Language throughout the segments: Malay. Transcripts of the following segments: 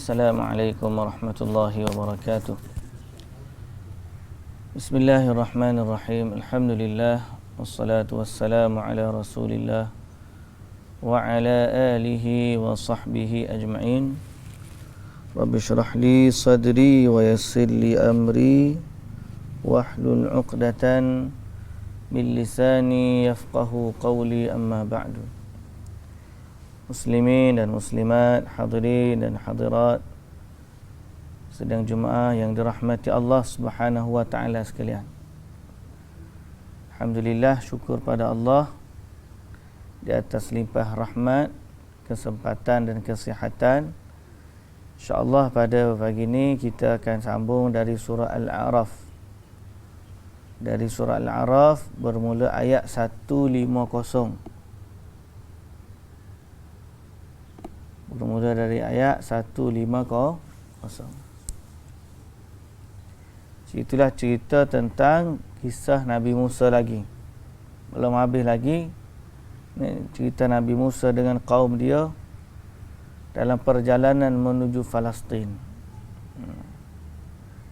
Assalamualaikum warahmatullahi wabarakatuh. Bismillahirrahmanirrahim. Alhamdulillah wassalatu wassalamu ala Rasulillah wa ala alihi wa sahbihi ajma'in. Rabbi shrah li sadri wa yassir li amri wahlul 'uqdatan min lisani yafqahu qawli, amma ba'du. Muslimin dan muslimat, hadirin dan hadirat sedang Jumaah yang dirahmati Allah Subhanahu wa taala sekalian. Alhamdulillah, syukur pada Allah di atas limpah rahmat, kesempatan dan kesihatan. InsyaAllah pada pagi ini kita akan sambung dari surah Al-A'raf. Dari surah Al-A'raf bermula ayat 150. Bermula dari ayat 150. Itulah cerita tentang kisah Nabi Musa lagi. Belum habis lagi. Ini cerita Nabi Musa dengan kaum dia dalam perjalanan menuju Palestin.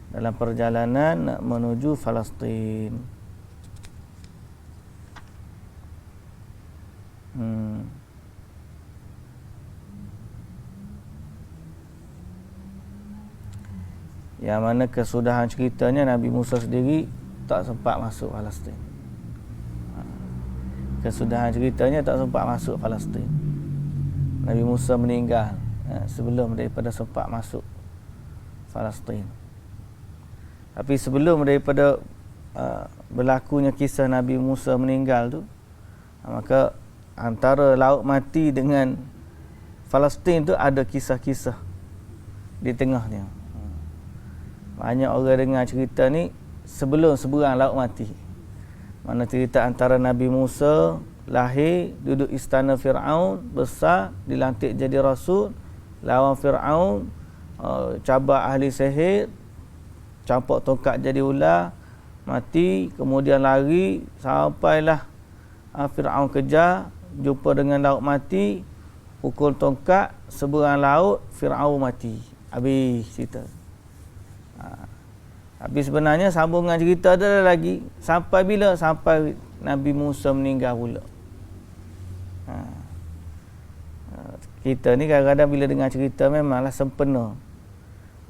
Dalam perjalanan menuju Palestin. Yang mana kesudahan ceritanya Nabi Musa sendiri tak sempat masuk Palestin. Kesudahan ceritanya tak sempat masuk Palestin. Nabi Musa meninggal sebelum daripada sempat masuk Palestin. Tapi sebelum daripada berlakunya kisah Nabi Musa meninggal tu, maka antara Laut Mati dengan Palestin tu ada kisah-kisah di tengahnya. Banyak orang dengar cerita ni sebelum seberang Laut Mati. Mana cerita antara Nabi Musa lahir, duduk istana Fir'aun, besar, dilantik jadi rasul, lawan Fir'aun, cabar ahli sihir, campak tongkat jadi ular, mati, kemudian lari, sampailah Fir'aun kejar, jumpa dengan Laut Mati, pukul tongkat, seberang laut, Fir'aun mati. Habis cerita. Habis sebenarnya sambungan cerita ada lagi. Sampai bila? Sampai Nabi Musa meninggal pula. Kita ni kadang-kadang bila dengar cerita memanglah sempena.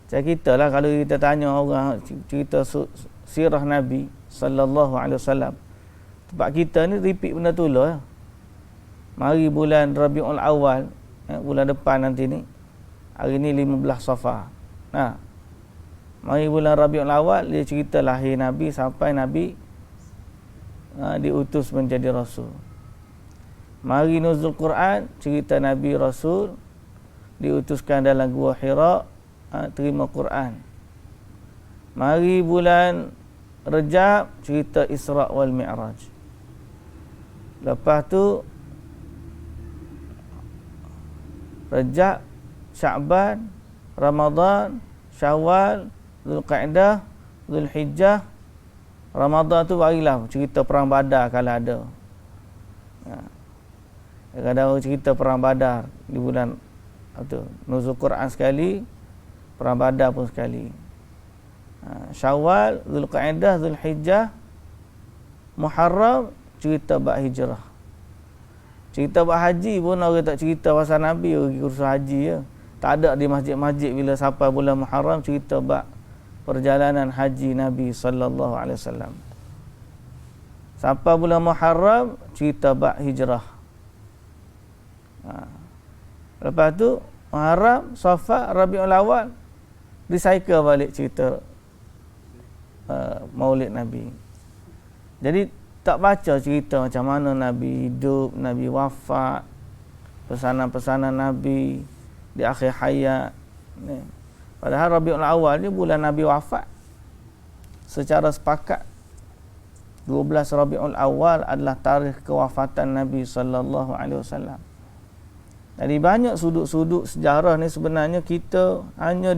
Macam kita lah kalau kita tanya orang cerita sirah Nabi sallallahu alaihi wasallam. Tempat kita ni repeat benda tu lah. Mari bulan Rabiul Awal, bulan depan nanti ni. Hari ni 15 Safar. Mari bulan Rabiul Awal, dia cerita lahir Nabi sampai Nabi diutus menjadi Rasul. Mari nuzul Quran, cerita Nabi Rasul diutuskan dalam Gua Hira, terima Quran. Mari bulan Rejab, cerita Isra wal Mi'raj. Lepas tu Rejab, Sya'ban, Ramadan, Syawal, Zulqa'dah, Zulhijjah, Ramadan tu barilah cerita perang Badar kalau ada. Kadang-kadang cerita perang Badar di bulan tu, nuzul Quran sekali, perang Badar pun sekali. Syawal, Zulqa'dah, Zulhijjah, Muharram, cerita bab hijrah. Cerita bab haji pun orang tak cerita pasal Nabi, pergi kursus haji je. Tak ada di masjid-masjid bila sampai bulan Muharram cerita bab perjalanan haji Nabi sallallahu alaihi wasallam. Sampai bulan Muharram cerita bab hijrah. Lepas tu Muharram, Safar, Rabiul Awal recycle balik cerita Maulid Nabi. Jadi tak baca cerita macam mana Nabi hidup, Nabi wafat, pesanan-pesanan Nabi di akhir hayat ni. Padahal Rabiul Awal ni bulan Nabi wafat. Secara sepakat 12 Rabiul Awal adalah tarikh kewafatan Nabi sallallahu alaihi wasallam. Jadi banyak sudut-sudut sejarah ni sebenarnya kita hanya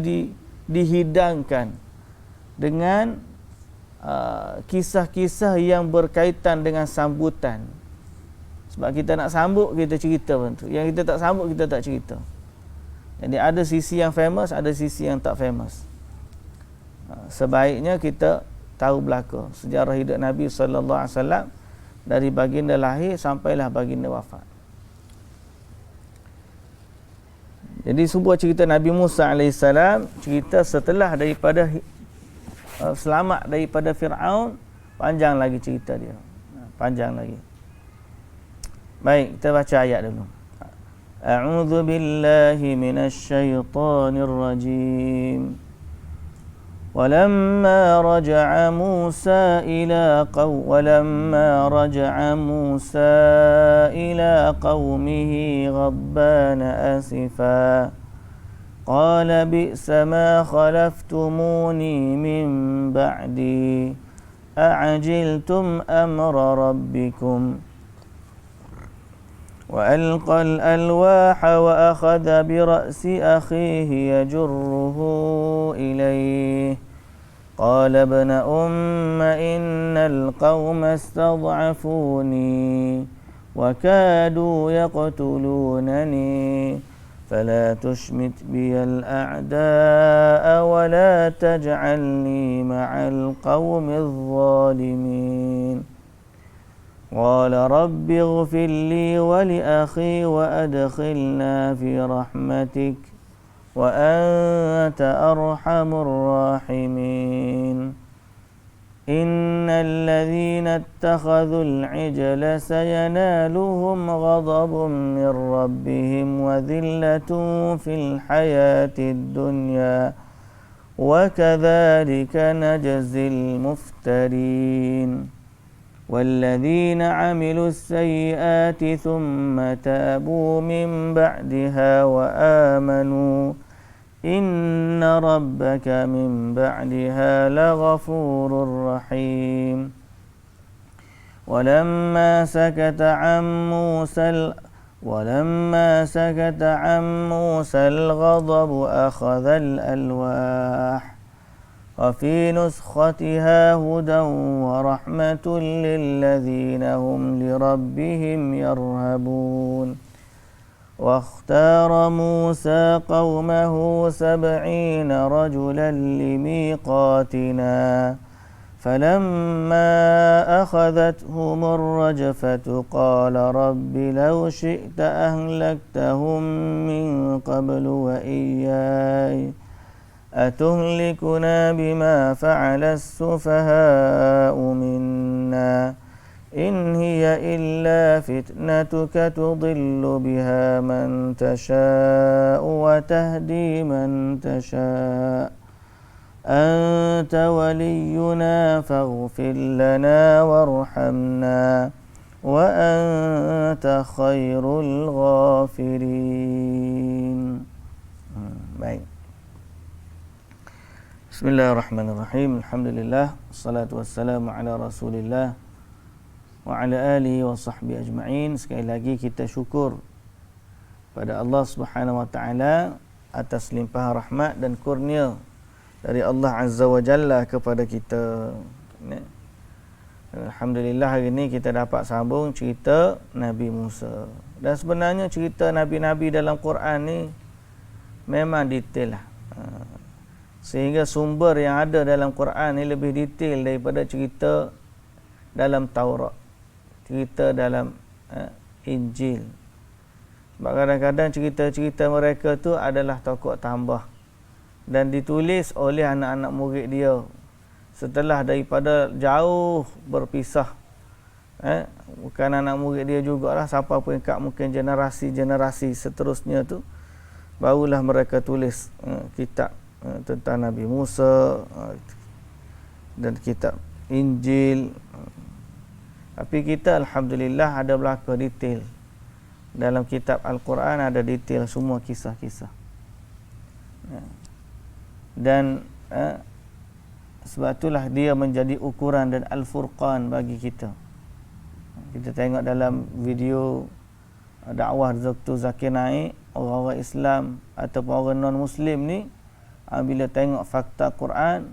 dihidangkan dengan kisah-kisah yang berkaitan dengan sambutan. Sebab kita nak sambut, kita cerita pun tu. Yang kita tak sambut, kita tak cerita. Jadi ada sisi yang famous, ada sisi yang tak famous. Sebaiknya kita tahu belaka sejarah hidup Nabi sallallahu alaihi wasallam dari baginda lahir sampailah baginda wafat. Jadi sebuah cerita Nabi Musa alaihissalam, cerita setelah daripada selamat daripada Firaun, panjang lagi cerita dia. Panjang lagi. Baik, kita baca ayat dulu. A'udzu billahi minasy syaithanir rajim. ولما رجع موسى إلى قومه غضبان آسفا قال بئس ما خلفتموني من بعدي أعجلتم أمر ربكم وألقى الألواح وأخذ برأس أخيه يجره إليه قال ابن إن القوم استضعفوني وكادوا يقتلونني فلا تشمت بي الأعداء ولا تجعلني مع القوم الظالمين قال رب اغفر لي ولأخي وأدخلنا في رحمتك وأنت أرحم الراحمين إن الذين اتخذوا العجل سينالهم غضب من ربهم وذلة في الحياة الدنيا وكذلك نجزي المفترين والذين عملوا السيئات ثم تابوا من بعدها وآمنوا إن ربك من بعدها لغفور رحيم ولما سكت عن موسى الغضب أخذ الألواح وفي نسختها هدى ورحمة للذين هم لربهم يرهبون واختار موسى قومه 70 رجلا لميقاتنا فلما أخذتهم الرجفة قال رب لو شئت أهلكتهم من قبل وإياي أتهلكنا بما فعل السفهاء منا إن هي إلا فتنتك تضل بها من تشاء وتهدي من تشاء أنت ولينا فاغفر لنا وارحمنا وأنت خير الغافرين. Baik. Bismillahirrahmanirrahim. Alhamdulillah, wassalatu wassalamu ala Rasulillah wa ala alihi wa sahbihi ajma'in. Sekali lagi kita syukur pada Allah Subhanahu wa taala atas limpahan rahmat dan kurnia dari Allah Azza wa Jalla kepada kita. Alhamdulillah, hari ini kita dapat sambung cerita Nabi Musa. Dan sebenarnya cerita nabi-nabi dalam Quran ni memang detail lah. Sehingga sumber yang ada dalam Quran ni lebih detail daripada cerita dalam Taurat, cerita dalam Injil. Sebab kadang-kadang cerita-cerita mereka tu adalah tokok tambah dan ditulis oleh anak-anak murid dia setelah daripada jauh berpisah. Bukan anak murid dia jugalah, siapa peringkat mungkin generasi-generasi seterusnya tu barulah mereka tulis kitab tentang Nabi Musa dan kitab Injil. Tapi kita alhamdulillah ada belaka detail. Dalam kitab Al-Quran ada detail semua kisah-kisah. Dan sebab itulah dia menjadi ukuran dan Al-Furqan bagi kita. Kita tengok dalam video dakwah Dr. Zakir Naik, orang-orang Islam ataupun orang non-Muslim ni, bila tengok fakta Quran,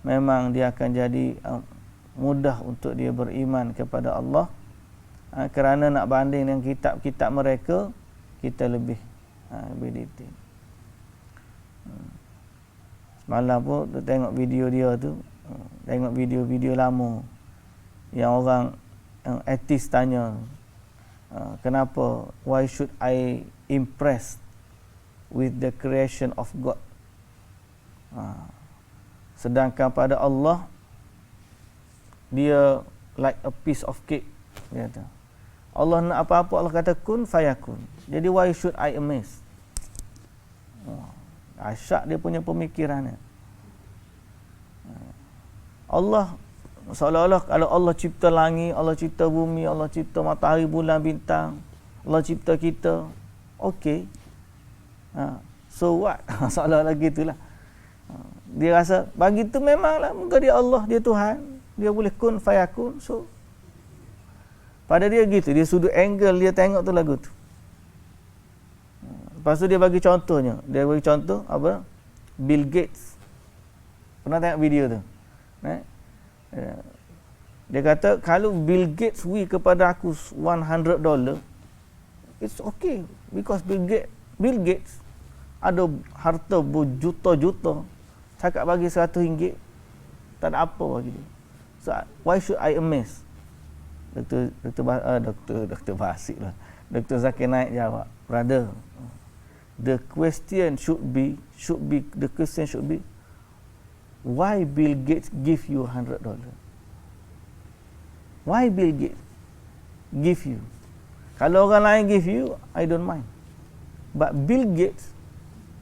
memang dia akan jadi mudah untuk dia beriman kepada Allah. Kerana nak banding dengan kitab-kitab mereka, kita lebih detail. Malam pun tengok video dia tu, tengok video-video lama yang orang yang ateis tanya, kenapa, why should I impress with the creation of God? Sedangkan pada Allah dia like a piece of cake, dia kata. Allah nak apa-apa Allah kata kun fayakun. Jadi why should I amaze? Asyik dia punya pemikirannya. Allah seolah-olah kalau Allah cipta langit, Allah cipta bumi, Allah cipta matahari, bulan, bintang, Allah cipta kita, okey. So what? Seolah-olah gitulah. Dia rasa bagi tu memanglah muka dia Allah, dia Tuhan, dia boleh kun fayakun. So pada dia gitu, dia sudut angle dia tengok tu lagu tu. Lepas tu dia bagi contohnya. Dia bagi contoh apa? Bill Gates. Pernah tengok video tu? Dia kata kalau Bill Gates beri kepada aku $100, it's okay because Bill Gates ada harta berjuta-juta. Cakap bagi RM100, tak ada apa bagi dia. So why should I amaze? Dr. Basit lah. Dr. Zakir Naik jawab, brother, the question should be why Bill Gates give you $100? Why Bill Gates give you? Kalau orang lain give you, I don't mind. But Bill Gates,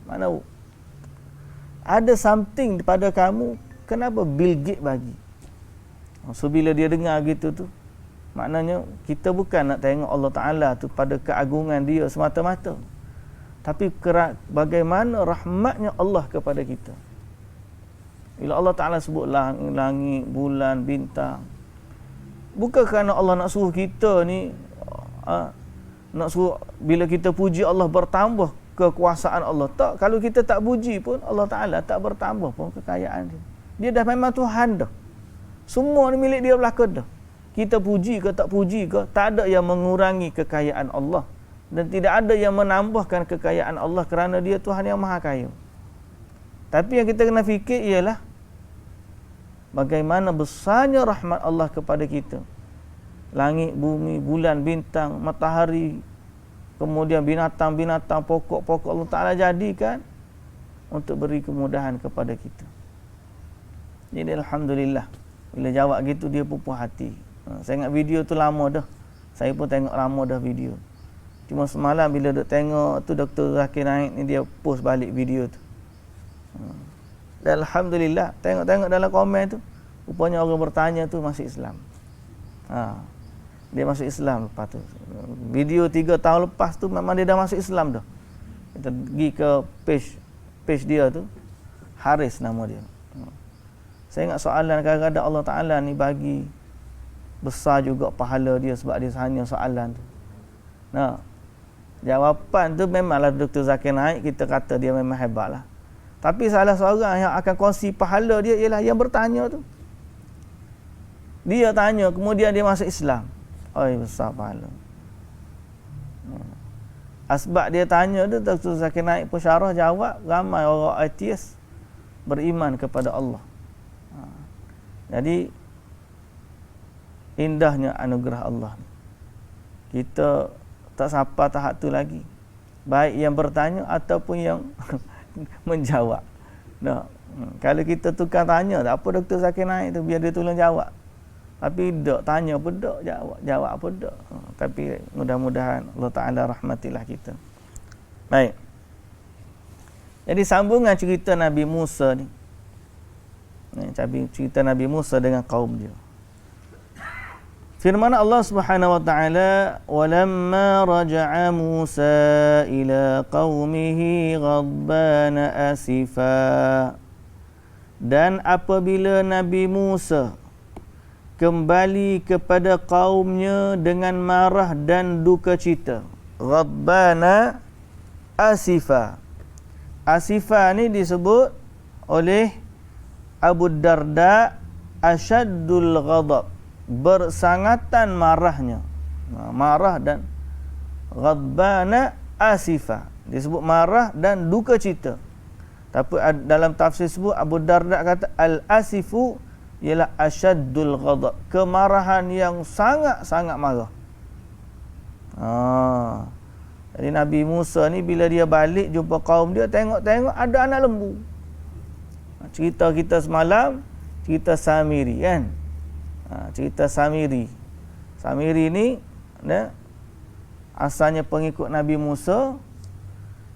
mana ada something pada kamu, kenapa Bill Gates bagi? So bila dia dengar gitu tu, maknanya kita bukan nak tengok Allah Ta'ala tu pada keagungan dia semata-mata, tapi bagaimana rahmatnya Allah kepada kita. Bila Allah Ta'ala sebut langit, bulan, bintang, bukan kerana Allah nak suruh kita ni nak suruh bila kita puji Allah bertambah kekuasaan Allah. Tak, kalau kita tak puji pun Allah Ta'ala tak bertambah pun kekayaan dia. Dia dah memang Tuhan dah. Semua ni milik dia belaka dah. Kita puji ke tak puji ke, tak ada yang mengurangi kekayaan Allah, dan tidak ada yang menambahkan kekayaan Allah kerana dia Tuhan yang Maha Kaya. Tapi yang kita kena fikir ialah bagaimana besarnya rahmat Allah kepada kita. Langit, bumi, bulan, bintang, matahari, kemudian binatang-binatang, pokok-pokok Allah Ta'ala jadikan untuk beri kemudahan kepada kita. Jadi alhamdulillah, bila jawab gitu dia pun puas hati. Saya ingat video tu lama dah. Saya pun tengok lama dah video. Cuma semalam bila duk tengok tu Dr. Zakir Naik ni, dia post balik video tu. Dan alhamdulillah, tengok-tengok dalam komen tu, rupanya orang bertanya tu masuk Islam. Dia masuk Islam lepas tu. Video 3 tahun lepas tu memang dia dah masuk Islam dah. Kita pergi ke page dia tu, Haris nama dia. Saya ingat soalan kadang-kadang Allah Ta'ala ni bagi besar juga pahala dia sebab dia hanya soalan tu. Jawapan tu memanglah Dr. Zakir Naik, kita kata dia memang hebat lah. Tapi salah seorang yang akan kongsi pahala dia ialah yang bertanya tu. Dia tanya, kemudian dia masuk Islam. Besar pahala. Asbab dia tanya tu, Dr. Zakir Naik pun syarah jawab, ramai orang ateis beriman kepada Allah. Jadi indahnya anugerah Allah. Kita tak sampai tahap tu lagi. Baik yang bertanya ataupun yang menjawab. Kalau kita tukar tanya, tak apa Dr. Zakir Naik tu, biar dia tolong jawab. Tapi tak tanya pun tak, jawab pun tak. Tapi mudah-mudahan Allah Ta'ala rahmatilah kita. Baik. Jadi sambungan cerita Nabi Musa ni. Cerita Nabi Musa dengan kaum dia. Firman Allah Subhanahu wa taala, "Walamma raja'a Musa ila qaumihi ghadbana asifa." Dan apabila Nabi Musa kembali kepada kaumnya dengan marah dan duka cita. Ghadbana asifa. Asifa ni disebut oleh Abu Darda asyaddul ghadab, bersangatan marahnya. Marah dan ghadbana asifa disebut marah dan duka cita. Tapi dalam tafsir sebut Abu Darda kata al-asifu ialah asyaddul ghadab, kemarahan yang sangat-sangat marah. Jadi Nabi Musa ni bila dia balik jumpa kaum dia, tengok-tengok ada anak lembu. Cerita kita semalam, cerita Samiri kan. Cerita Samiri. Samiri ni asalnya pengikut Nabi Musa.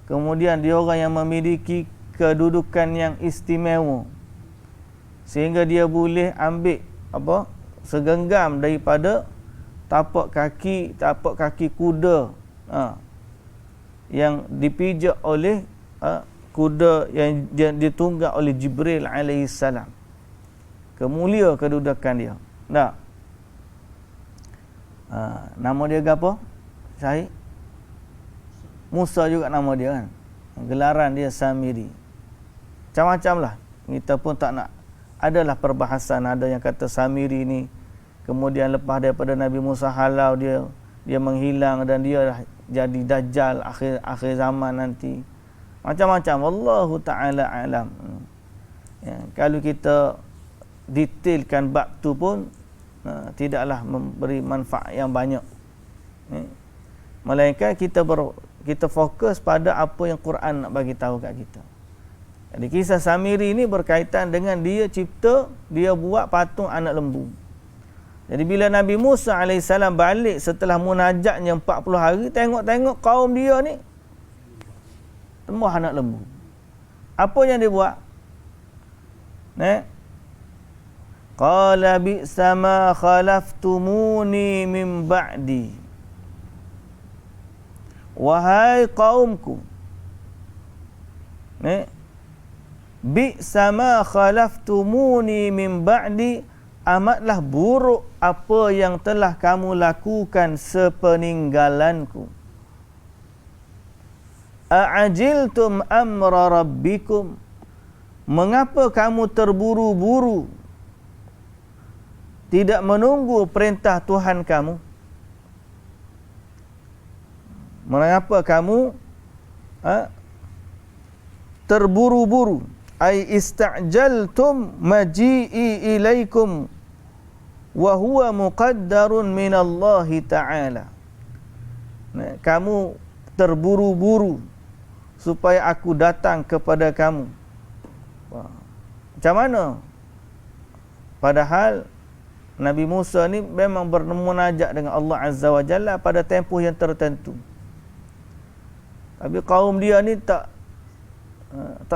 Kemudian dia orang yang memiliki kedudukan yang istimewa, sehingga dia boleh ambil segenggam daripada tapak kaki kuda yang dipijak oleh kuda yang ditunggang oleh Jibril alaihi salam. Kemulia kedudukan dia. Tak? Nama dia apa? Syahid? Musa juga nama dia kan. Gelaran dia Samiri. Macam-macam lah. Kita pun tak nak. Adalah perbahasan. Ada yang kata Samiri ni kemudian lepas daripada Nabi Musa halau dia menghilang dan dia jadi Dajjal akhir zaman nanti. Macam-macam. Wallahu ta'ala alam. Ya, kalau kita detailkan bab tu pun tidaklah memberi manfaat yang banyak. Melainkan kita fokus pada apa yang Quran nak bagi tahu kat kita. Jadi kisah Samiri ni berkaitan dengan dia cipta, dia buat patung anak lembu. Jadi bila Nabi Musa AS balik setelah munajatnya 40 hari, tengok-tengok kaum dia ni tembah anak lembu. Apa yang dia buat? Qala bi'sa ma khalaftumuni min ba'di. Wahai kaumku, bi'sa ma khalaftumuni min ba'di, amatlah buruk apa yang telah kamu lakukan sepeninggalanku. A'ajiltum amra rabbikum, mengapa kamu terburu-buru tidak menunggu perintah Tuhan kamu? Mengapa kamu terburu-buru? Ai ista'jaltum maji'i ilaikum wa huwa muqaddarun minallahi ta'ala. Kamu terburu-buru supaya aku datang kepada kamu. Macam mana? Padahal Nabi Musa ni memang bermunajat dengan Allah Azza wa Jalla pada tempoh yang tertentu. Tapi kaum dia ni tak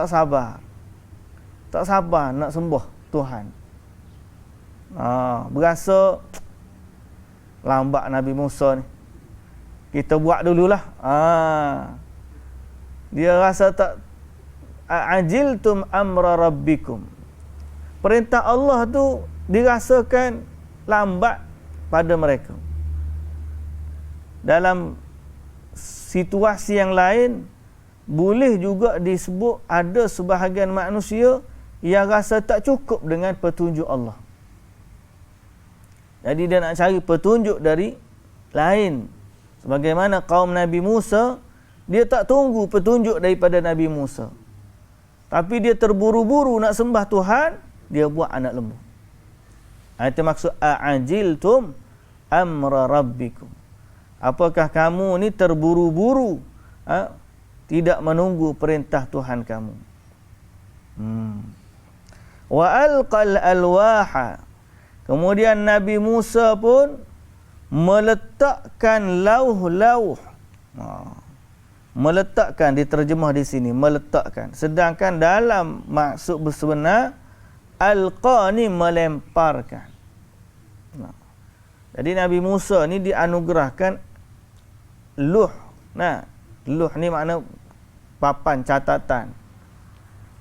sabar. Tak sabar nak sembah Tuhan. Berasa lambat Nabi Musa ni. Kita buat dululah. Dia rasa tak, ajiltum amra rabbikum. Perintah Allah tu dirasakan lambat pada mereka. Dalam situasi yang lain boleh juga disebut ada sebahagian manusia yang rasa tak cukup dengan petunjuk Allah. Jadi dia nak cari petunjuk dari lain. Sebagaimana kaum Nabi Musa, dia tak tunggu petunjuk daripada Nabi Musa. Tapi dia terburu-buru nak sembah Tuhan, dia buat anak lembu. Itu maksud a'ajiltum amra rabbikum. Apakah kamu ni terburu-buru tidak menunggu perintah Tuhan kamu? Wa alqal alwaha. Kemudian Nabi Musa pun meletakkan lauh-lauh. Meletakkan, diterjemah di sini meletakkan. Sedangkan dalam maksud bersebenar alqa ni melemparkan. Jadi Nabi Musa ni dianugerahkan luh. Luh ni makna papan catatan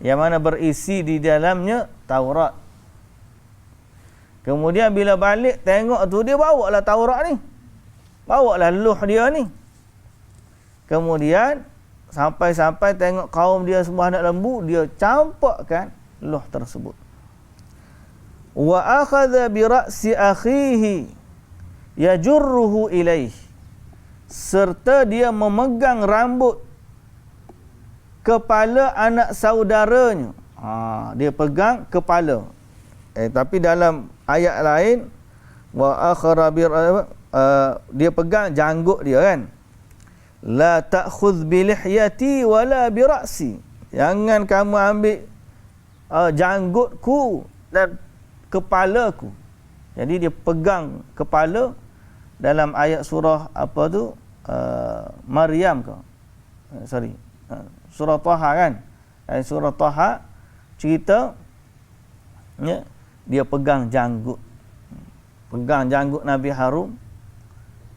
yang mana berisi di dalamnya Taurat. Kemudian bila balik tengok tu, dia bawalah Taurat ni. Bawalah luh dia ni. Kemudian sampai tengok kaum dia sembah anak lembu, dia campakkan luh tersebut. Wa akhadha bi ra'si akhihi yajurruhu ilaih, serta dia memegang rambut kepala anak saudaranya. Dia pegang kepala. Tapi dalam ayat lain wa akhara dia pegang janggut dia kan. La ta'khudh bi lihyati wala bi ra'si. Jangan kamu ambil janggutku dan kepalaku. Jadi dia pegang kepala dalam ayat surah apa tu? Maryam ke? Surah Taha kan? Surah Taha cerita ya, dia pegang janggut. Pegang janggut Nabi Harun.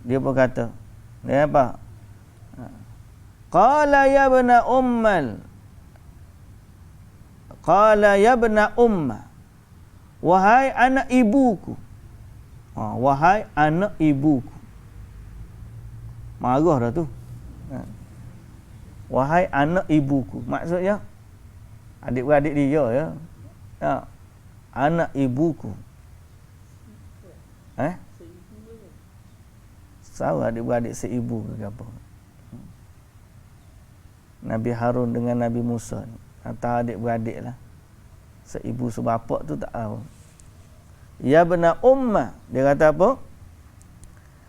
Dia berkata, dia apa? Qala ya ibna ummal. Qala ya ibna umma. Wahai anak ibuku. Wahai anak ibuku. Marah dah tu. Wahai anak ibuku. Maksudnya adik-beradik dia ya. Anak ibuku. Tahu adik-beradik seibu ke apa? Nabi Harun dengan Nabi Musa ni. Antara adik-beradik lah. Seibu sebapak tu tak tahu. Ya bena umma. Dia kata apa?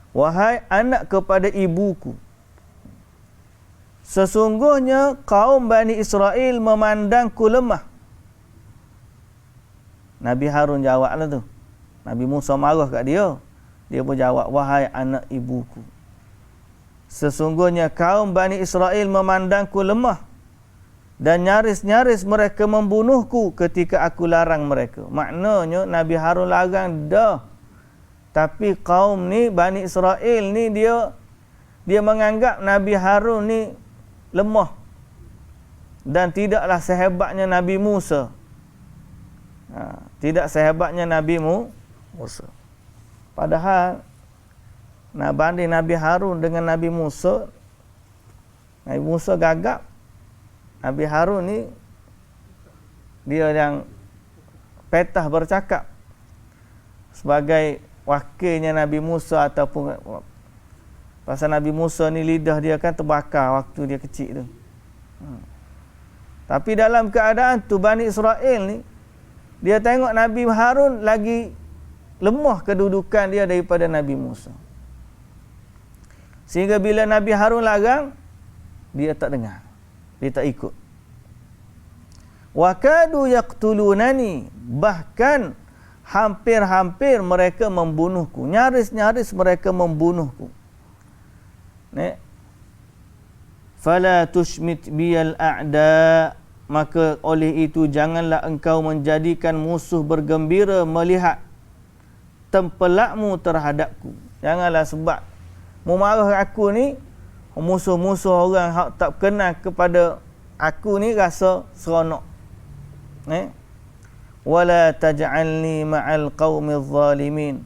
Wahai anak kepada ibuku. Sesungguhnya kaum Bani Israel memandangku lemah. Nabi Harun jawablah tu. Nabi Musa marah kat dia. Dia pun jawab, wahai anak ibuku. Sesungguhnya kaum Bani Israel memandangku lemah. Dan nyaris-nyaris mereka membunuhku ketika aku larang mereka. Maknanya Nabi Harun larang dah. Tapi kaum ni, Bani Israel ni dia menganggap Nabi Harun ni lemah. Dan tidaklah sehebatnya Nabi Musa. Tidak sehebatnya Nabi Musa. Padahal nak banding Nabi Harun dengan Nabi Musa gagap. Nabi Harun ni dia yang petah bercakap sebagai wakilnya Nabi Musa, ataupun pasal Nabi Musa ni lidah dia kan terbakar waktu dia kecil tu. Tapi dalam keadaan tu Bani Israel ni dia tengok Nabi Harun lagi lemah kedudukan dia daripada Nabi Musa. Sehingga bila Nabi Harun larang, dia tak dengar. Dia tak ikut. Wa kadu yaqtulunani, bahkan hampir-hampir mereka membunuhku. Nyaris-nyaris mereka membunuhku. Fala tushmit biyal a'da, maka oleh itu janganlah engkau menjadikan musuh bergembira melihat tempelakmu terhadapku. Janganlah sebab memarah aku ni, musuh-musuh orang hak tak kenal kepada aku ni rasa seronok. Wala taj'alni ma'al qaumiz zalimin,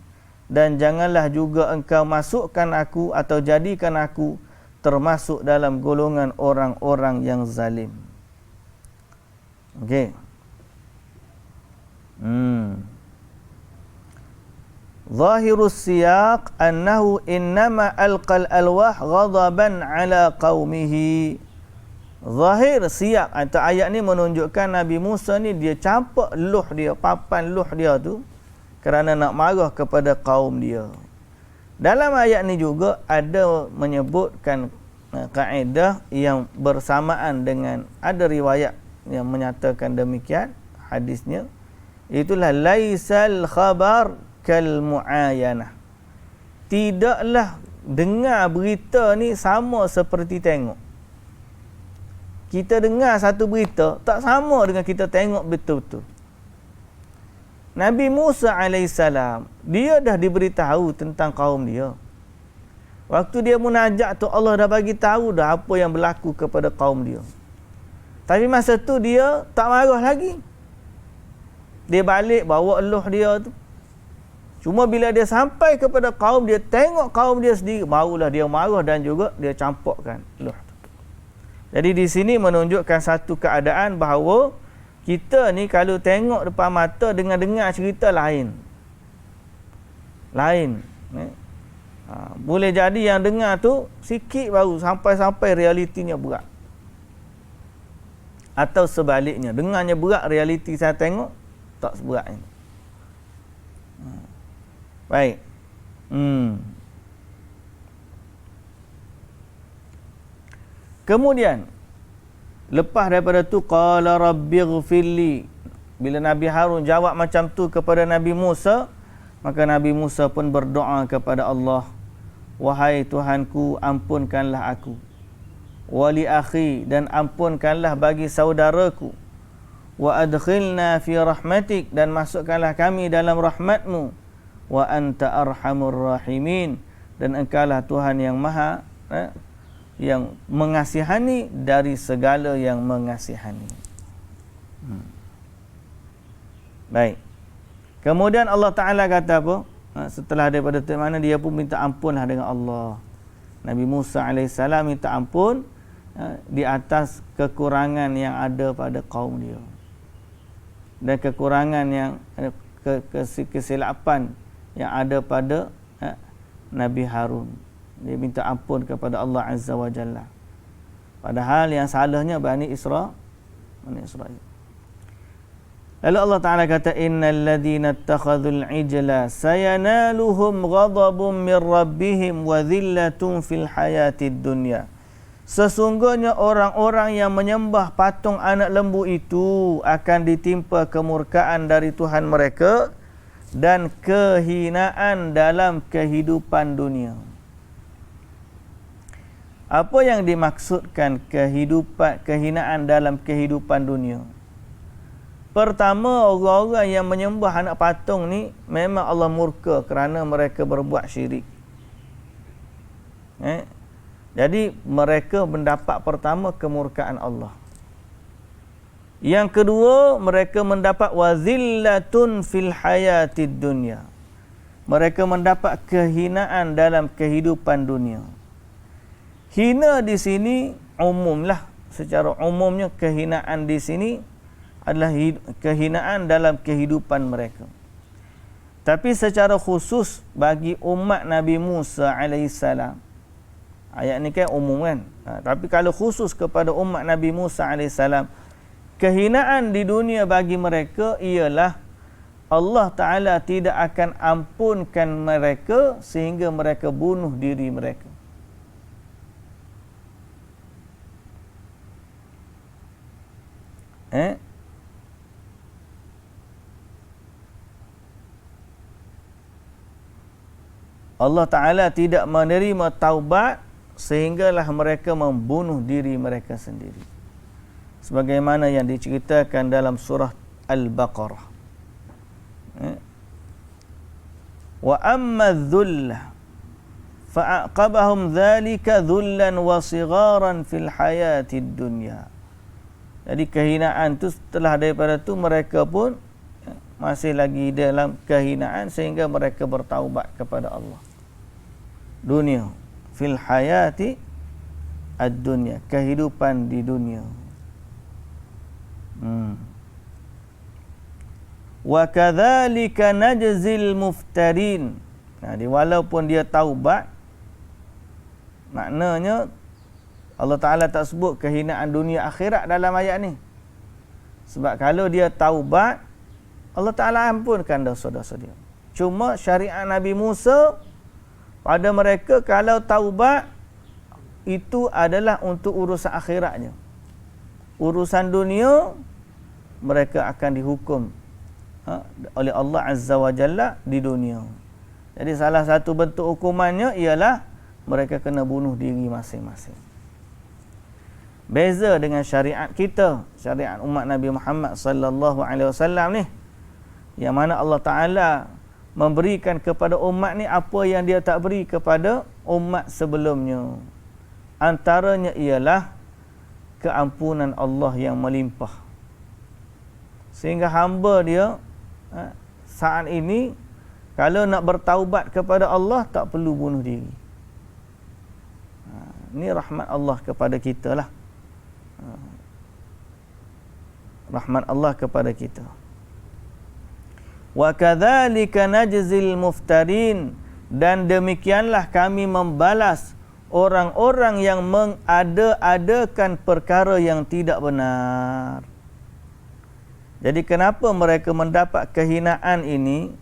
dan janganlah juga engkau masukkan aku atau jadikan aku termasuk dalam golongan orang-orang yang zalim. Okey. Zahirus siyaq annahu innama alqal alwah ghadaban ala qaumihi. Zahir siyaq atau ayat ni menunjukkan Nabi Musa ni dia campak luh dia, papan luh dia tu kerana nak marah kepada kaum dia. Dalam ayat ni juga ada menyebutkan kaedah yang bersamaan dengan ada riwayat yang menyatakan demikian hadisnya, itulah laisal khabar kal muayanah. Tidaklah dengar berita ni sama seperti tengok. Kita dengar satu berita tak sama dengan kita tengok betul-betul. Nabi Musa alaihissalam dia dah diberitahu tentang kaum dia. Waktu dia munajat tu Allah dah bagi tahu dah apa yang berlaku kepada kaum dia. Tapi masa tu dia tak marah lagi. Dia balik bawa eluh dia tu. Cuma bila dia sampai kepada kaum dia, tengok kaum dia sendiri, barulah dia marah dan juga dia campakkan eluh tu. Jadi di sini menunjukkan satu keadaan bahawa kita ni kalau tengok depan mata dengan dengar cerita lain. Boleh jadi yang dengar tu sikit baru sampai realitinya berat. Atau sebaliknya, dengannya berat, realiti saya tengok tak seberat ini. Baik. Kemudian lepas daripada tu, qala rabbighfirli. Bila Nabi Harun jawab macam tu kepada Nabi Musa, maka Nabi Musa pun berdoa kepada Allah, wahai Tuhanku, ampunkanlah aku, wali akhi, dan ampunkanlah bagi saudaraku, wa adkhilna fi rahmatik, dan masukkanlah kami dalam rahmatmu, wa anta arhamur rahimin, dan engkaulah Tuhan yang maha yang mengasihani dari segala yang mengasihani. Baik. Kemudian Allah Ta'ala kata apa? Setelah daripada tu, mana dia pun minta ampunlah dengan Allah. Nabi Musa AS minta ampun di atas kekurangan yang ada pada kaum dia, dan kekurangan yang kesilapan yang ada pada Nabi Harun. Dia minta ampun kepada Allah Azza wa Jalla. Padahal yang salahnya Bani Israel. Lalu Allah Ta'ala kata, innal ladhina ittakhadhul ijla sayanaluhum ghadabun min rabbihim wa dhillatun fil hayatid dunya. Sesungguhnya orang-orang yang menyembah patung anak lembu itu akan ditimpa kemurkaan dari Tuhan mereka dan kehinaan dalam kehidupan dunia. Apa yang dimaksudkan kehinaan dalam kehidupan dunia? Pertama, orang-orang yang menyembah anak patung ni memang Allah murka kerana mereka berbuat syirik. Jadi mereka mendapat pertama kemurkaan Allah. Yang kedua, mereka mendapat wazillatun fil hayatid dunya. Mereka mendapat kehinaan dalam kehidupan dunia. Hina di sini umumlah, secara umumnya kehinaan di sini adalah kehinaan dalam kehidupan mereka. Tapi secara khusus bagi umat Nabi Musa alaihissalam, ayat ni kan umum kan, tapi kalau khusus kepada umat Nabi Musa alaihissalam, kehinaan di dunia bagi mereka ialah Allah Ta'ala tidak akan ampunkan mereka sehingga mereka bunuh diri mereka. Allah Ta'ala tidak menerima taubat sehinggalah mereka membunuh diri mereka sendiri. Sebagaimana yang diceritakan dalam surah Al-Baqarah. Wa amma dhullah fa'aqabahum dhalika dhullan wa sigharan fil hayatid dunya. Jadi kehinaan tu, setelah daripada tu mereka pun masih lagi dalam kehinaan sehingga mereka bertaubat kepada Allah. Dunia, fil hayati ad-dunya, kehidupan di dunia. Wa kadzalika najzil muftarin. Jadi walaupun dia taubat, maknanya Allah Ta'ala tak sebut kehinaan dunia akhirat dalam ayat ni. Sebab kalau dia taubat, Allah Ta'ala ampunkan dosa-dosa dia. Cuma syariat Nabi Musa pada mereka, kalau taubat itu adalah untuk urusan akhiratnya. Urusan dunia mereka akan dihukum oleh Allah Azza wa Jalla di dunia. Jadi salah satu bentuk hukumannya ialah mereka kena bunuh diri masing-masing. Beza dengan syariat kita, syariat umat Nabi Muhammad sallallahu alaihi wasallam ni, yang mana Allah Ta'ala memberikan kepada umat ni apa yang dia tak beri kepada umat sebelumnya. Antaranya ialah keampunan Allah yang melimpah. Sehingga hamba dia saat ini kalau nak bertaubat kepada Allah tak perlu bunuh diri. Ini rahmat Allah kepada kita lah. Rahmat Allah kepada kita. Wa kadzalika najzil muftarin, dan demikianlah kami membalas orang-orang yang mengada-adakan perkara yang tidak benar. Jadi kenapa mereka mendapat kehinaan ini?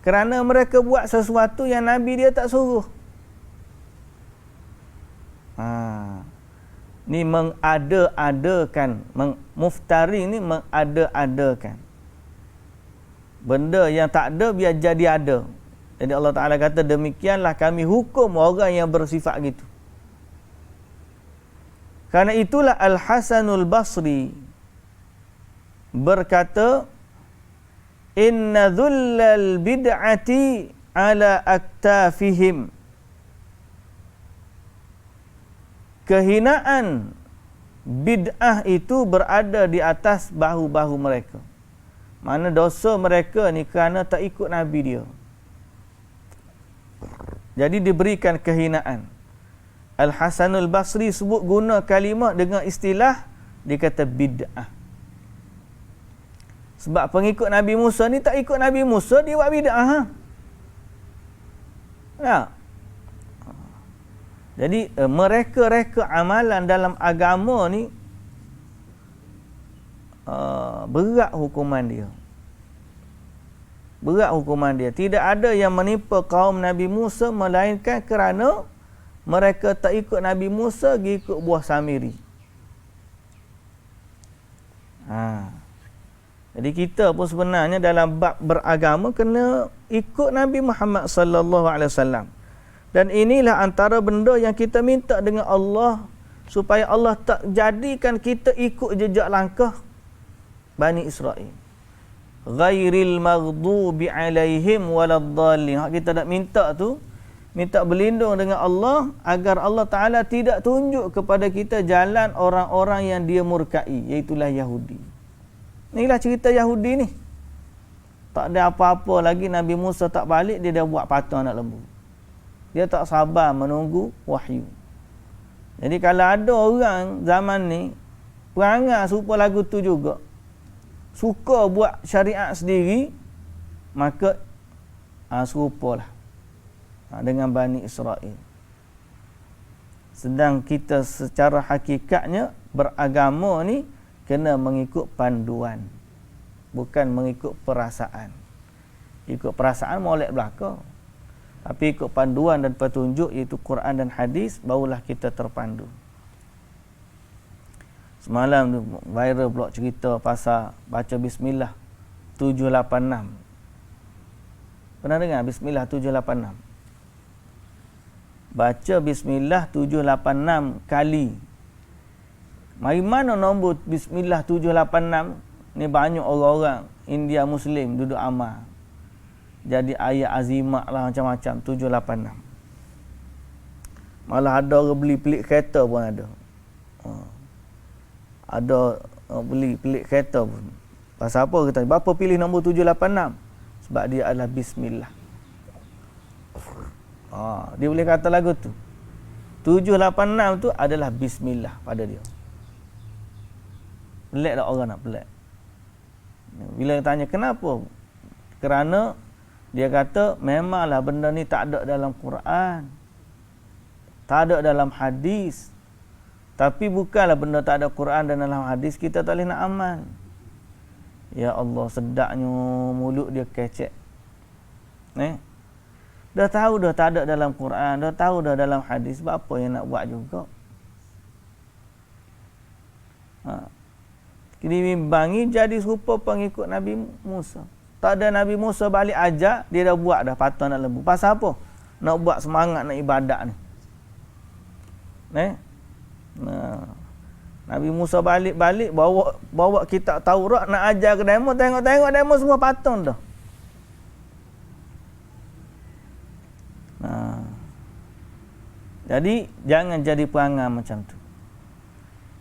Kerana mereka buat sesuatu yang Nabi dia tak suruh. Ni mengada-adakan, muftari ni mengada-adakan. Benda yang tak ada biar jadi ada. Jadi Allah Ta'ala kata, demikianlah kami hukum orang yang bersifat gitu. Karena itulah Al-Hasanul Basri berkata, inna dhullal bid'ati ala aktafihim. Kehinaan bid'ah itu berada di atas bahu-bahu mereka. Mana dosa mereka ni kerana tak ikut Nabi dia. Jadi diberikan kehinaan. Al-Hasanul Basri sebut guna kalimah dengan istilah, dia kata bid'ah. Sebab pengikut Nabi Musa ni tak ikut Nabi Musa, dia buat bid'ah. Ya. Jadi mereka-reka amalan dalam agama ni berat hukuman dia. Berat hukuman dia. Tidak ada yang menimpa kaum Nabi Musa melainkan kerana mereka tak ikut Nabi Musa, pergi ikut buah Samiri. Jadi kita pun sebenarnya dalam bab beragama kena ikut Nabi Muhammad sallallahu alaihi wasallam. Dan inilah antara benda yang kita minta dengan Allah, supaya Allah tak jadikan kita ikut jejak langkah Bani Israel. Ghairil maghdubi alaihim waladdallin. Hak kita nak minta tu, minta berlindung dengan Allah agar Allah Ta'ala tidak tunjuk kepada kita jalan orang-orang yang dia murkai, iaitulah Yahudi. Inilah cerita Yahudi ni. Tak ada apa-apa lagi Nabi Musa tak balik, dia dah buat patung anak lembu. Dia tak sabar menunggu wahyu. Jadi kalau ada orang zaman ni perangai serupa lagu tu juga, suka buat syariat sendiri, maka serupalah dengan Bani Israel. Sedang kita secara hakikatnya beragama ni kena mengikut panduan, bukan mengikut perasaan. Ikut perasaan molek belaka. Tapi ikut panduan dan petunjuk, iaitu Quran dan hadis, barulah kita terpandu. Semalam tu viral pula cerita pasal baca Bismillah 786. Pernah dengar Bismillah 786? Baca Bismillah 786 kali. Mari mana nombor Bismillah 786? Ni banyak orang-orang India Muslim duduk amal. Jadi ayat azimat lah macam-macam 786. Malah ada orang beli pelik kereta pun ada. Ada beli pelik kereta pun. Pasal apa kita? Berapa pilih nombor 786? Sebab dia adalah Bismillah. Dia boleh kata lagu tu. 786 tu adalah Bismillah pada dia. Pelik tak orang nak pelik? Bila tanya kenapa? Kerana dia kata memanglah benda ni tak ada dalam Quran, tak ada dalam hadis. Tapi bukanlah benda tak ada Quran dan dalam hadis kita tak boleh nak amal. Ya Allah, sedaknya mulut dia kecek. Dah tahu dah tak ada dalam Quran, dah tahu dah dalam hadis, apa yang nak buat juga. Kini bimbangi jadi serupa pengikut Nabi Musa. Tak ada Nabi Musa balik ajak, dia dah buat dah patung anak lembu. Pasal apa? Nak buat semangat nak ibadat ni. Nabi Musa balik bawa kitab Taurat nak ajar ke demo, tengok demo semua patung dah. Jadi jangan jadi perangai macam tu.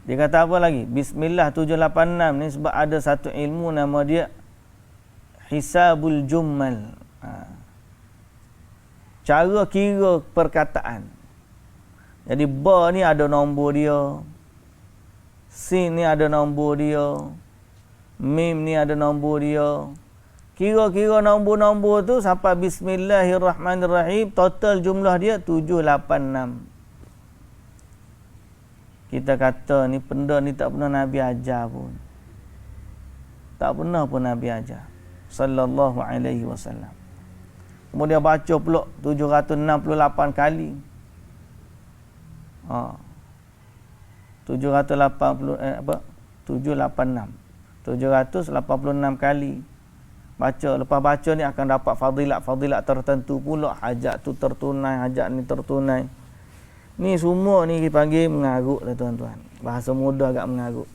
Dia kata apa lagi? Bismillah 786 ni sebab ada satu ilmu nama dia Hisabul Jummal. Cara kira perkataan. Jadi ba ni ada nombor dia. Sin ni ada nombor dia. Mim ni ada nombor dia. Kira-kira nombor-nombor tu sampai Bismillahirrahmanirrahim, total jumlah dia 786. kita kata ni benda ni tak pernah Nabi ajar pun. Tak pernah pun Nabi ajar. Sallallahu alaihi wasallam. Kemudian baca pula 768 kali. 786 kali baca. Lepas baca ni akan dapat fadilat tertentu pula. Hajat tu tertunai, hajat ni tertunai. Ni semua ni dipanggil mengarut lah tuan-tuan. Bahasa mudah agak mengarut.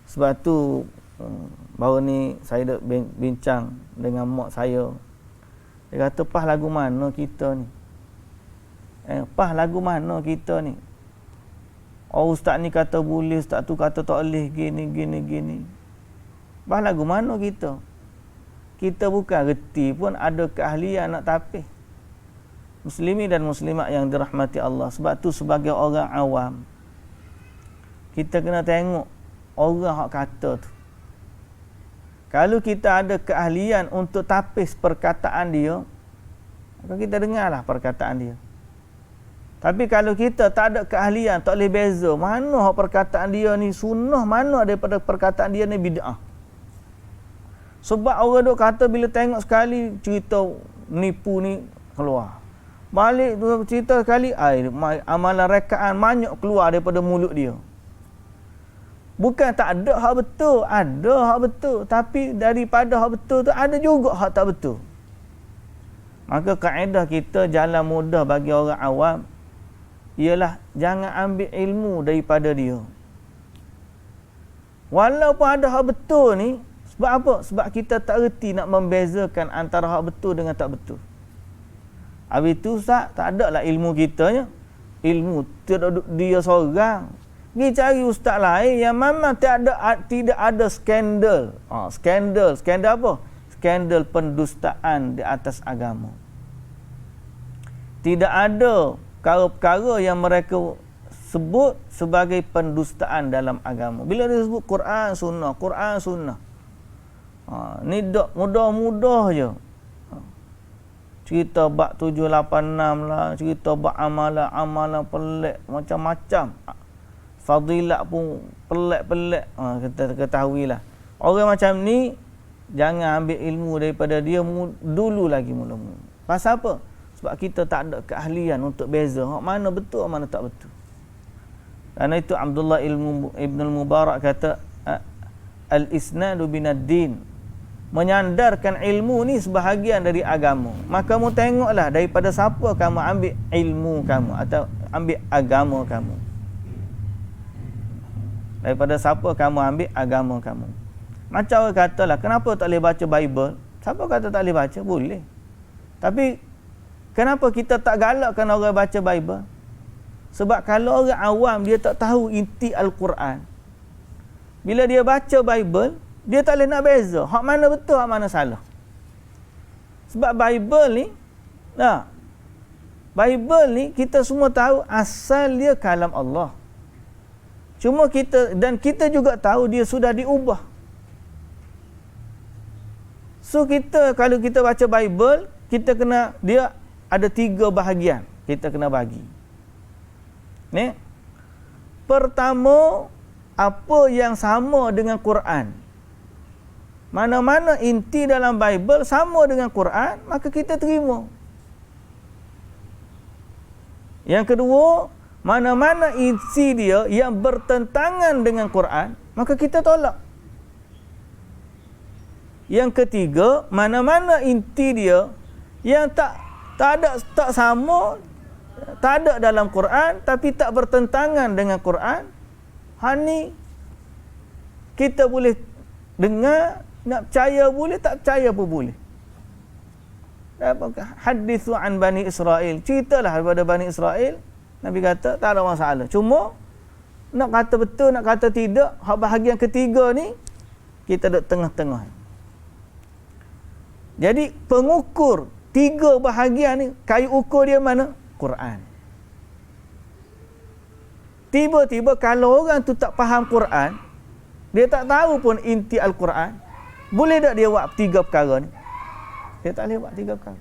Sebab tu baru ni saya dah bincang dengan mak saya. Dia kata, "Pah lagu mana kita ni? Pah lagu mana kita ni? Oh, ustaz ni kata boleh, ustaz tu kata tak boleh, gini. Pah lagu mana kita? Kita bukan reti pun ada keahlian nak tapis." Muslimin dan muslimat yang dirahmati Allah. Sebab tu sebagai orang awam, kita kena tengok orang hak kata tu. Kalau kita ada keahlian untuk tapis perkataan dia, maka kita dengarlah perkataan dia. Tapi kalau kita tak ada keahlian, tak boleh beza mana hak perkataan dia ni sunnah, mana daripada perkataan dia ni bid'ah. Sebab orang duk kata bila tengok sekali cerita nipu ni keluar. Balik tu cerita sekali, amalan rekaan banyak keluar daripada mulut dia. Bukan tak ada hak betul, ada hak betul. Tapi daripada hak betul tu ada juga hak tak betul. Maka kaedah kita jalan mudah bagi orang awam ialah jangan ambil ilmu daripada dia. Walaupun ada hak betul ni, sebab apa? Sebab kita tak reti nak membezakan antara hak betul dengan tak betul. Habis tu Ustaz, tak ada lah ilmu kitanya. Ilmu dia seorang. Pergi cari ustaz lain yang memang tidak ada skandal. Skandal apa? Skandal pendustaan di atas agama. Tidak ada perkara-perkara yang mereka sebut sebagai pendustaan dalam agama. Bila dia sebut Quran Sunnah. Ni dak mudah-mudah je. Cerita bab 786 lah, cerita bab amalan pelik macam-macam. Fadilat pun pelik-pelik. Kita ketahuilah. Orang macam ni jangan ambil ilmu daripada dia dulu lagi mula-mula. Pasal apa? Sebab kita tak ada keahlian untuk beza mana betul, mana tak betul. Karena itu Abdullah Ibn al-Mubarak kata, al-isnadu binad-din. Menyandarkan ilmu ni sebahagian dari agama. Maka kamu tengoklah daripada siapa kamu ambil ilmu kamu atau ambil agama kamu. Daripada siapa kamu ambil agama kamu. Macam orang katalah, kenapa tak boleh baca Bible? Siapa kata tak boleh baca? Boleh. Tapi kenapa kita tak galakkan orang baca Bible? Sebab kalau orang awam dia tak tahu inti Al-Quran, bila dia baca Bible, dia tak boleh nak beza hak mana betul, hak mana salah. Sebab Bible ni kita semua tahu asal dia kalam Allah. Cuma kita juga tahu dia sudah diubah. So kalau kita baca Bible, dia ada 3 bahagian kita kena bagi. Ni pertama, apa yang sama dengan Quran. Mana-mana inti dalam Bible sama dengan Quran, maka kita terima. Yang kedua, mana-mana inti dia yang bertentangan dengan Quran, maka kita tolak. Yang ketiga, mana-mana inti dia yang tak sama, tak ada dalam Quran tapi tak bertentangan dengan Quran, ni kita boleh dengar, nak percaya boleh, tak percaya pun boleh. Hadithu an Bani Israel, ceritalah daripada Bani Israel. Nabi kata tak ada masalah. Cuma nak kata betul, nak kata tidak, hak bahagian ketiga ni kita duduk tengah-tengah. Jadi pengukur 3 bahagian ni, kayu ukur dia mana? Quran. Tiba-tiba kalau orang tu tak faham Quran, dia tak tahu pun inti Al-Quran, boleh tak dia buat 3 perkara ni? Dia tak boleh buat 3 perkara.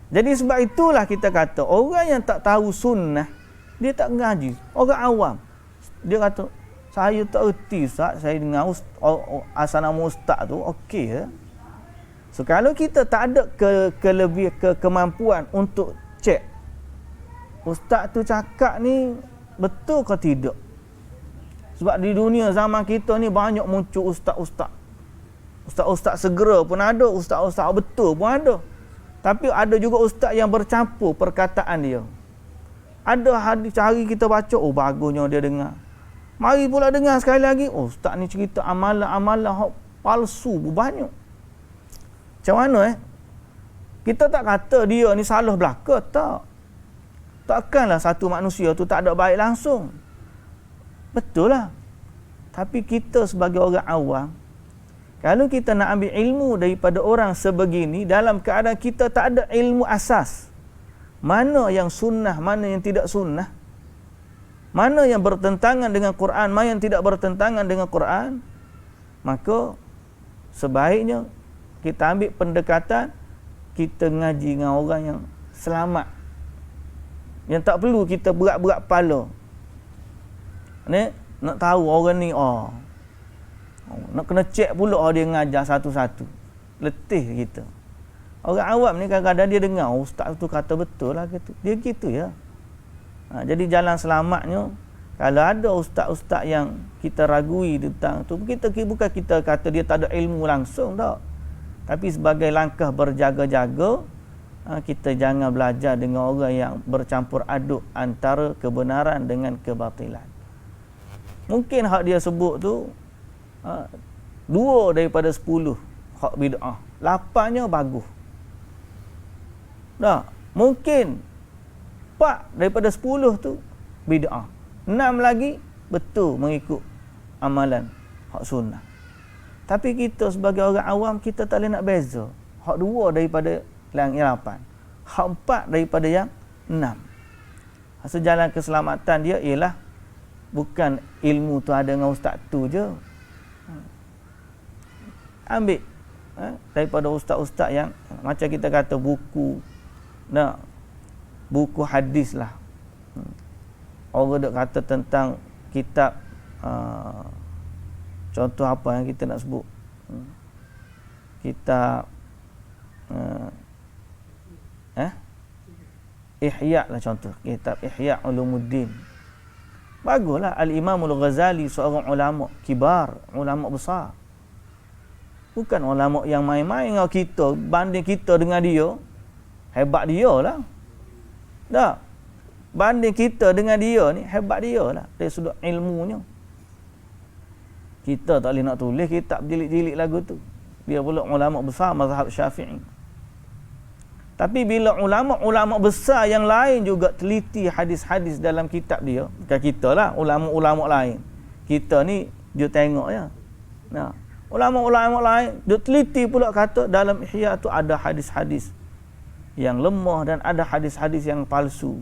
Jadi sebab itulah kita kata, orang yang tak tahu sunnah, Dia tak ngaji. Orang awam. Dia kata, saya tak erti Ustaz, saya dengar asal nama Ustaz tu, okey ya. So, kalau kita tak ada kemampuan untuk cek, Ustaz tu cakap ni betul ke tidak? Sebab di dunia zaman kita ni banyak muncul ustaz-ustaz. Ustaz-ustaz segera pun ada, ustaz-ustaz betul pun ada. Tapi ada juga ustaz yang bercampur perkataan dia. Ada hari kita baca, oh bagusnya dia dengar. Mari pula dengar sekali lagi, oh ustaz ni cerita amalan-amalan hak palsu banyak. Macam mana Kita tak kata dia ni salah belaka, tak. Takkanlah satu manusia tu tak ada baik langsung. Betul lah. Tapi kita sebagai orang awam, kalau kita nak ambil ilmu daripada orang sebegini, dalam keadaan kita tak ada ilmu asas, mana yang sunnah, mana yang tidak sunnah, mana yang bertentangan dengan Quran, mana yang tidak bertentangan dengan Quran, maka sebaiknya kita ambil pendekatan, kita ngaji dengan orang yang selamat, yang tak perlu kita berat-berat kepala ni, nak tahu orang ni nak kena cek pula dia ngajar satu-satu, letih kita. Orang awam ni kadang-kadang dia dengar ustaz tu kata betul lah gitu, dia gitu ya. Jadi jalan selamatnya, kalau ada ustaz-ustaz yang kita ragui tentang tu, bukan kita kata dia tak ada ilmu langsung, tak. Tapi sebagai langkah berjaga-jaga, kita jangan belajar dengan orang yang bercampur aduk antara kebenaran dengan kebatilan. Mungkin hak dia sebut tu 2 daripada 10 hak bid'ah, 8-nya bagus. Tak, mungkin 4 daripada 10 tu bid'ah, 6 lagi betul mengikut amalan hak sunnah. Tapi kita sebagai orang awam, kita tak boleh nak beza hak 2 daripada yang 8, hak 4 daripada yang 6. Sejalan keselamatan dia ialah bukan ilmu tu ada dengan ustaz tu je. Ambil daripada ustaz-ustaz yang macam kita kata buku hadis lah. Orang duk kata tentang kitab, contoh apa yang kita nak sebut, kitab Ihya lah, contoh kitab Ihya Ulumuddin. Baguslah. Al-Imam Al-Ghazali seorang ulama kibar, ulama besar, bukan ulama yang main-main dengan kita. Banding kita dengan dia, hebat dia lah. Tak, banding kita dengan dia ni, hebat dia lah dari sudut ilmunya. Kita tak boleh nak tulis kitab jilid-jilid lagu tu. Dia pula ulama besar mazhab Syafi'i. Tapi bila ulama-ulama besar yang lain juga teliti hadis-hadis dalam kitab dia, bukan kita lah, ulama-ulama lain. Kita ni dia tengok ya. Nah, ulama-ulama lain dia teliti pula kata dalam Ihya tu ada hadis-hadis yang lemah dan ada hadis-hadis yang palsu.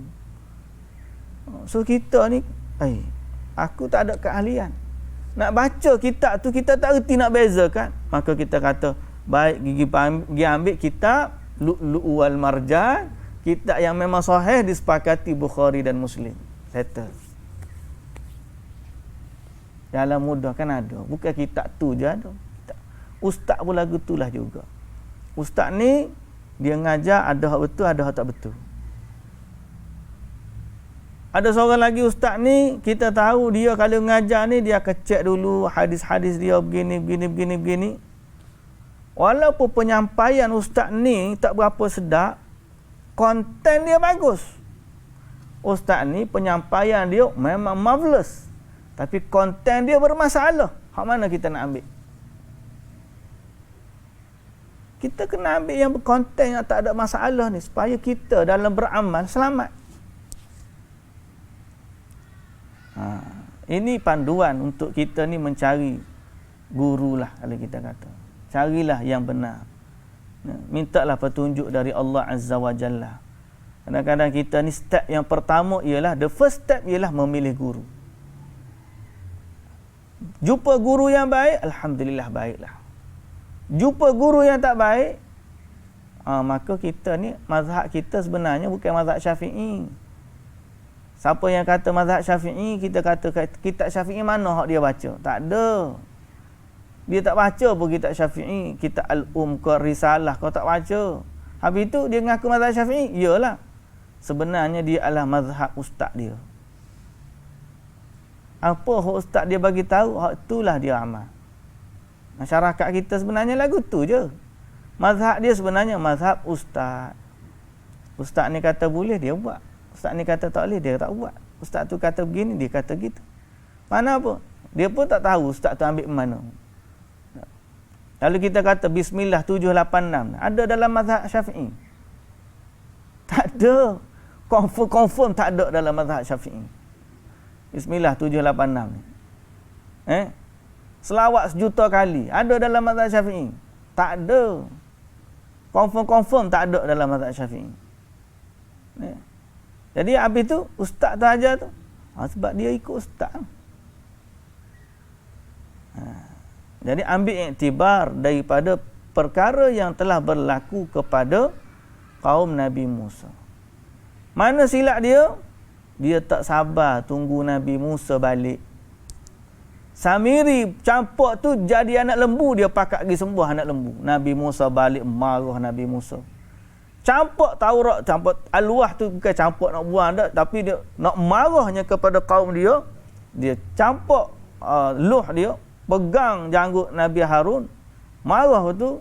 So kita ni, aku tak ada keahlian. Nak baca kitab tu kita tak erti nak bezakan, maka kita kata baik pergi ambil kitab Lu'lu' wal Marjan, kitab yang memang sahih disepakati Bukhari dan Muslim. Settle. Jalan mudah kan ada. Bukan kitab tu je ada. Ustaz pun lagu tu lah juga. Ustaz ni dia ngajar ada hak betul, ada hak tak betul. Ada seorang lagi ustaz ni, kita tahu dia kalau ngajar ni dia akan cek dulu hadis-hadis dia begini. Walaupun penyampaian ustaz ni tak berapa sedap, konten dia bagus. Ustaz ni penyampaian dia memang marvelous, tapi konten dia bermasalah. Hak mana kita nak ambil? Kita kena ambil yang berkonten yang tak ada masalah ni, supaya kita dalam beramal selamat. Ini panduan untuk kita ni mencari guru lah, kalau kita kata. Carilah yang benar. Mintalah petunjuk dari Allah Azza wa Jalla. Kadang-kadang kita ni step yang pertama ialah, the first step ialah memilih guru. Jumpa guru yang baik, alhamdulillah baiklah. Jumpa guru yang tak baik, maka kita ni, mazhab kita sebenarnya bukan mazhab Syafi'i. Siapa yang kata mazhab Syafi'i, kita kata kitab Syafi'i mana hak dia baca? Tak ada. Dia tak baca pun kitab Syafi'i, kitab Al-Um ke Risalah kau tak baca. Habis itu dia mengaku mazhab Syafi'i. Iyalah. Sebenarnya dia adalah mazhab ustaz dia. Apa hak ustaz dia bagi tahu, hak itulah dia amal. Masyarakat kita sebenarnya lagu tu je. Mazhab dia sebenarnya mazhab ustaz. Ustaz ni kata boleh, dia buat. Ustaz ni kata tak boleh, dia tak buat. Ustaz tu kata begini, dia kata gitu. Mana apa? Dia pun tak tahu ustaz tu ambil mana. Lalu kita kata Bismillah 786 ada dalam mazhab Syafi'i? Tak ada. Confirm tak ada dalam mazhab Syafi'i. Bismillah 786 ni. Selawat 1,000,000 kali ada dalam mazhab Syafi'i? Tak ada. Confirm tak ada dalam mazhab Syafi'i. Jadi habis tu ustaz tu ajar tu. Sebab dia ikut ustaz. Jadi ambil iktibar daripada perkara yang telah berlaku kepada kaum Nabi Musa. Mana silap dia? Dia tak sabar tunggu Nabi Musa balik. Samiri campak tu jadi anak lembu, dia pakat pergi sembah anak lembu. Nabi Musa balik, marah Nabi Musa. Campak Taurat, campak Al-Wah tu bukan campak nak buang dah, tapi dia nak marahnya kepada kaum dia. Dia campak luh dia, pegang janggut Nabi Harun, marah tu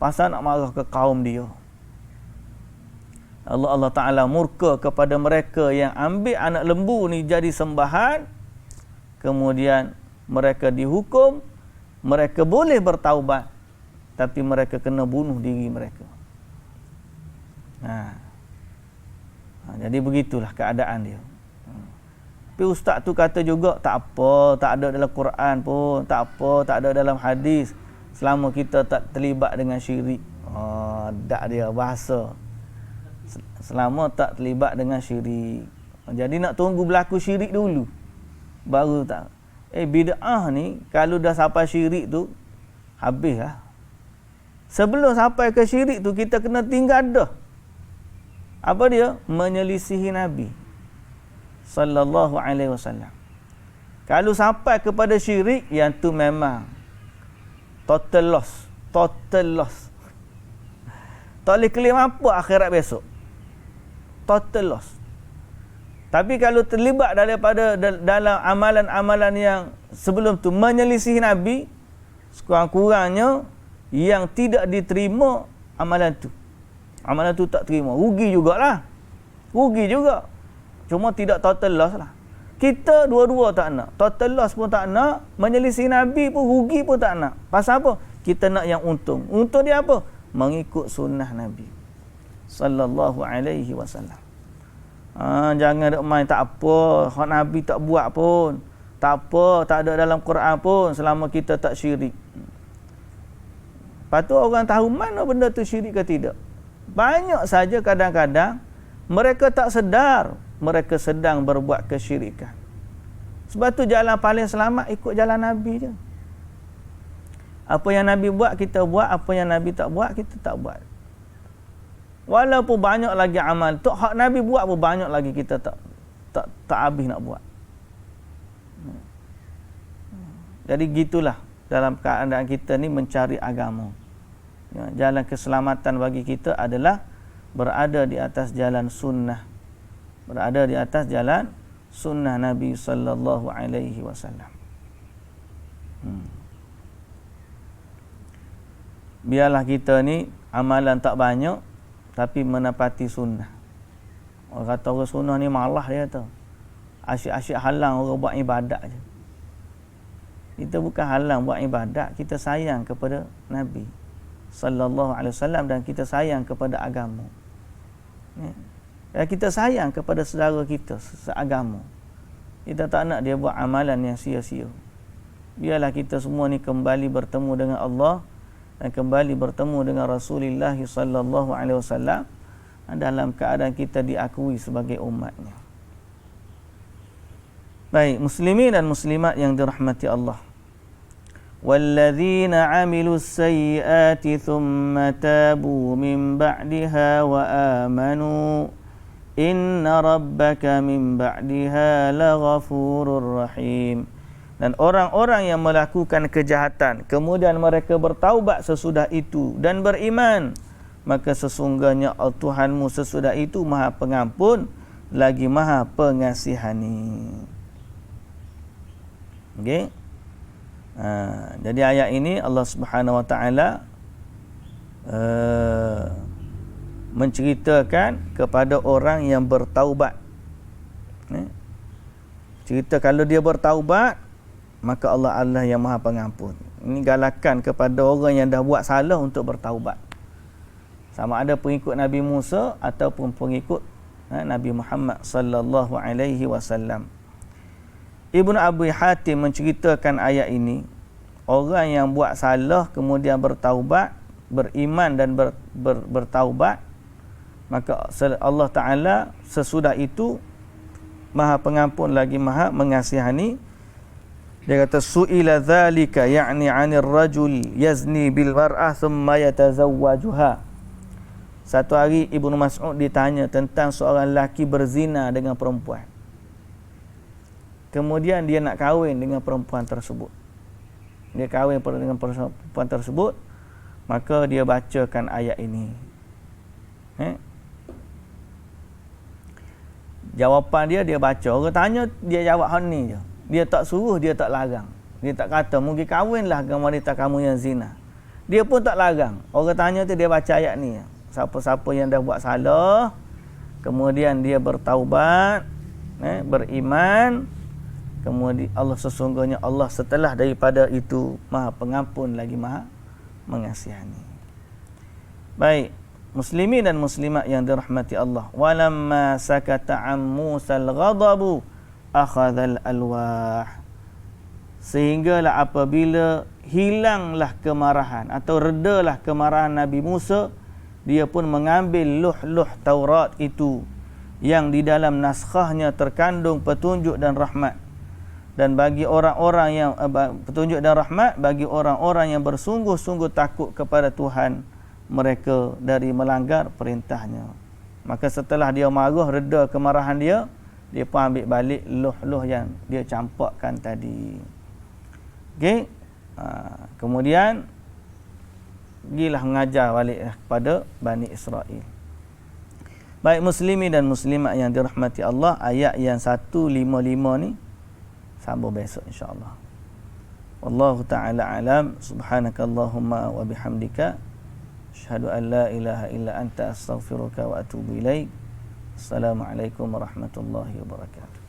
pasal nak marah ke kaum dia. Allah Ta'ala murka kepada mereka yang ambil anak lembu ni jadi sembahan. Kemudian mereka dihukum, mereka boleh bertaubat, tapi mereka kena bunuh diri mereka. Jadi begitulah keadaan dia. Tapi ustaz tu kata juga, tak apa, tak ada dalam Quran pun, tak apa, tak ada dalam hadis, selama kita tak terlibat dengan syirik. Tak dia bahasa. Selama tak terlibat dengan syirik. Jadi nak tunggu berlaku syirik dulu, baru tak. Bid'ah ni kalau dah sampai syirik tu, habis lah. Sebelum sampai ke syirik tu, kita kena tinggal dah. Apa dia? Menyelisihi Nabi sallallahu alaihi wasallam. Kalau sampai kepada syirik, yang tu memang total loss. Tak boleh claim apa akhirat besok. Total loss. Tapi kalau terlibat daripada dalam amalan-amalan yang sebelum tu menyelisihi Nabi, sekurang-kurangnya yang tidak diterima amalan tu. Amalan tu tak terima, rugi jugalah. Rugi juga. Cuma tidak total loss lah. Kita dua-dua tak nak. Total loss pun tak nak, menyelisih Nabi pun rugi pun tak nak. Pasal apa? Kita nak yang untung. Untung dia apa? Mengikut sunnah Nabi sallallahu alaihi wasallam. Jangan duk main tak apa, hak Nabi tak buat pun. Tak apa, tak ada dalam Quran pun selama kita tak syirik. Lepas tu orang tahu mana benda tu syirik ke tidak. Banyak saja kadang-kadang mereka tak sedar mereka sedang berbuat kesyirikan. Sebab tu jalan paling selamat ikut jalan Nabi je. Apa yang Nabi buat kita buat, apa yang Nabi tak buat kita tak buat. Walaupun banyak lagi amal tu hak Nabi buat pun banyak lagi kita tak habis nak buat. Jadi gitulah dalam keadaan kita ni mencari agama. Jalan keselamatan bagi kita adalah berada di atas jalan sunnah. Berada di atas jalan sunnah Nabi sallallahu alaihi wasallam. Biarlah kita ni amalan tak banyak tapi menepati sunnah. Orang kata orang sunnah ni malah dia tu. Asyik-asyik halang orang buat ibadat je. Kita bukan halang buat ibadat, kita sayang kepada Nabi sallallahu alaihi wasallam dan kita sayang kepada agama. Dan kita sayang kepada saudara kita seagama. Kita tak nak dia buat amalan yang sia-sia. Biarlah kita semua ni kembali bertemu dengan Allah dan kembali bertemu dengan Rasulullah sallallahu alaihi wasallam dalam keadaan kita diakui sebagai umatnya. Baik, muslimin dan muslimat yang dirahmati Allah. وَالَّذِينَ عَمِلُوا السَّيِّئَاتِ ثُمَّ تَابُوا مِنْ بَعْدِهَا وَآمَنُوا inna rabbaka min ba'diha laghafurur rahim. Dan orang-orang yang melakukan kejahatan kemudian mereka bertaubat sesudah itu dan beriman, maka sesungguhnya Tuhanmu sesudah itu Maha Pengampun lagi Maha Pengasihani. Okey. Jadi ayat ini Allah Subhanahu Wa Taala menceritakan kepada orang yang bertaubat. Cerita kalau dia bertaubat, maka Allah yang Maha Pengampun. Ini galakan kepada orang yang dah buat salah untuk bertaubat. Sama ada pengikut Nabi Musa ataupun pengikut Nabi Muhammad sallallahu alaihi wasallam. Ibnu Abi Hatim menceritakan ayat ini, orang yang buat salah kemudian bertaubat, beriman dan bertaubat, maka Allah Ta'ala sesudah itu Maha Pengampun lagi Maha Mengasihani. Dia kata su'ila dzalika ya'ni 'anil rajul yazni bil mar'ah thumma yatazawwajuha. Satu hari Ibnu Mas'ud ditanya tentang seorang lelaki berzina dengan perempuan. Kemudian dia nak kahwin dengan perempuan tersebut. Dia kahwin dengan perempuan tersebut, maka dia bacakan ayat ini. Jawapan dia baca. Orang tanya, dia jawab hal ni je. Dia tak suruh, dia tak larang. Dia tak kata, mungkin kahwinlah dengan wanita kamu yang zina. Dia pun tak larang. Orang tanya tu, dia baca ayat ni. Siapa-siapa yang dah buat salah, kemudian dia bertaubat, beriman, kemudian Allah sesungguhnya Allah setelah daripada itu Maha Pengampun lagi Maha Mengasihani. Baik, muslimin dan muslimat yang dirahmati Allah. Walamma sakata an Musal ghadabu akhadhal alwah. Sehinggalah apabila hilanglah kemarahan atau redalah kemarahan Nabi Musa, dia pun mengambil luh-luh Taurat itu yang di dalam naskhahnya terkandung petunjuk dan rahmat. Dan bagi orang-orang yang petunjuk dan rahmat bagi orang-orang yang bersungguh-sungguh takut kepada Tuhan mereka dari melanggar perintahnya. Maka setelah dia marah, reda kemarahan dia, dia pun ambil balik luh-luh yang dia campakkan tadi. Okey. Kemudian pergilah mengajar balik kepada Bani Israel. Baik muslimin dan muslimat yang dirahmati Allah, ayat yang 155 ni sambung besok insya-Allah. Wallahu taala alam. Subhanakallahumma wa bihamdika asyhadu an la ilaha illa anta astaghfiruka wa atubu ilaik. Assalamualaikum warahmatullahi wabarakatuh.